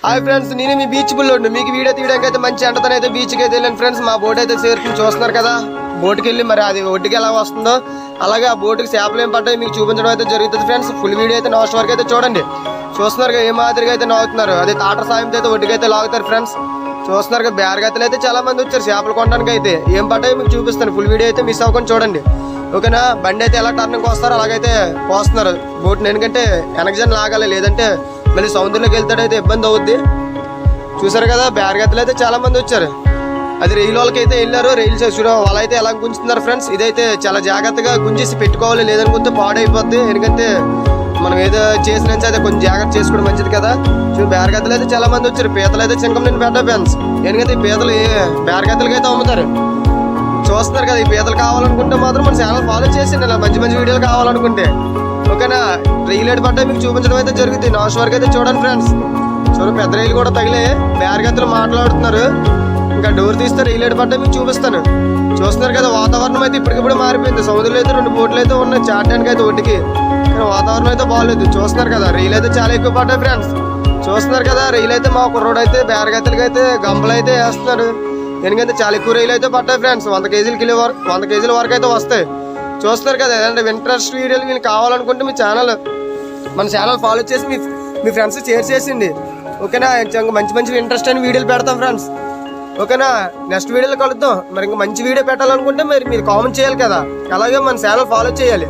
Hi friends, నేను మీ beach Bullodu. మీకు video తీయడానికి అయితే మంచి ఎండతోనే అయితే బీచ్కి అయితే వెళ్ళాను ఫ్రెండ్స్. మా బోట్ అయితే చేరుకుని చూస్తున్నారు కదా. బోట్కి వెళ్ళి మరి అది ఒడ్డుకి ఎలా వస్తుందో అలాగే ఆ బోటుకి చేపలు ఏం పడ్డాయి మీకు చూపించడం అయితే జరుగుతుంది ఫ్రెండ్స్. ఫుల్ వీడియో అయితే లాస్ట్ వరకు అయితే చూడండి. చూస్తున్నారు ఏ మాదిరిగా అయితే నవ్వుతున్నారు. అదే తాటర్ సాయంతో అయితే ఒడ్డుకి అయితే లాగుతారు ఫ్రెండ్స్. చూస్తున్నారు కదా, బేరగతులు అయితే చాలా మంది వచ్చారు చేపలు కొనడానికి. అయితే ఏం పడ్డాయో మీకు చూపిస్తాను. ఫుల్ వీడియో అయితే మిస్ అవ్వకుండా చూడండి, ఓకేనా. బండి అయితే ఎలా టర్నింగ్కి వస్తారో అలాగైతే పోస్తున్నారు బోట్ని. ఎందుకంటే వెనకజన్ లాగాలి, లేదంటే మళ్ళీ సముద్రంలోకి వెళ్తాడైతే ఇబ్బంది అవుద్ది. చూసారు కదా, బేరగతులు అయితే చాలా మంది వచ్చారు. అది రైలు వాళ్ళకి అయితే వెళ్ళారు. రైలు చూడ వాళ్ళైతే ఎలా గుంజుతున్నారు ఫ్రెండ్స్. ఇదైతే చాలా జాగ్రత్తగా గుంజేసి పెట్టుకోవాలి, లేదనుకుంటే పాడైపోద్ది. ఎందుకంటే మనం ఏదో చేసిన అయితే కొంచెం జాగ్రత్త చేసుకోవడం మంచిది కదా. బేరగతులు అయితే చాలా మంది వచ్చారు. పీతలు అయితే చింకం నేను పెట్టా ఫ్రెండ్స్. ఎందుకంటే ఈ పీతలు బేరగతులకి అయితే అమ్ముతారు. చూస్తున్నారు కదా, ఈ పీతలు కావాలనుకుంటే మాత్రం మన ఛానల్ ఫాలో చేసిండి ఇలా మంచి మంచి వీడియోలు కావాలనుకుంటే, ఓకేనా. రైలు ఎటు పడ్డా మీకు చూపించడం అయితే జరుగుతుంది. లాస్ట్ వరకు అయితే చూడండి ఫ్రెండ్స్. పెద్ద రైలు కూడా తగిలే బేరగతులు మాట్లాడుతున్నారు. ఇంకా డోర్ తీస్తే రైలు ఎటు పడ్డా మీకు చూపిస్తాను. చూస్తున్నారు కదా, వాతావరణం అయితే ఇప్పటికిప్పుడు మారిపోయింది. సముద్రంలో అయితే 2 బోట్లు అయితే ఉన్నాయి చాటడానికి అయితే ఒడ్డుకి, కానీ వాతావరణం అయితే బాగాలేదు. చూస్తున్నారు కదా, రైలు అయితే చాలా ఎక్కువ పడ్డాయి ఫ్రెండ్స్. చూస్తున్నారు కదా, రైలు అయితే మా కుర్రోడు అయితే బేరగతులకి అయితే గంపలు అయితే వేస్తున్నాడు. ఎందుకంటే చాలా ఎక్కువ రైలు అయితే పడ్డాయి ఫ్రెండ్స్. 100 కేజీల వరకు అయితే వస్తాయి. చూస్తున్నారు కదా, ఏదంటే ఇంట్రెస్ట్ వీడియోలు మీకు కావాలనుకుంటే మన ఛానల్ ఫాలో చేసి మీ ఫ్రెండ్స్ షేర్ చేసిండి, ఓకేనా. మంచి మంచి ఇంట్రెస్ట్ అయిన వీడియోలు పెడతాం ఫ్రెండ్స్, ఓకేనా. నెక్స్ట్ వీడియోలో కలుద్దాం. మరి ఇంకా మంచి వీడియో పెట్టాలనుకుంటే మీరు కామెంట్ చేయాలి కదా. అలాగే మన ఛానల్ ఫాలో చేయాలి.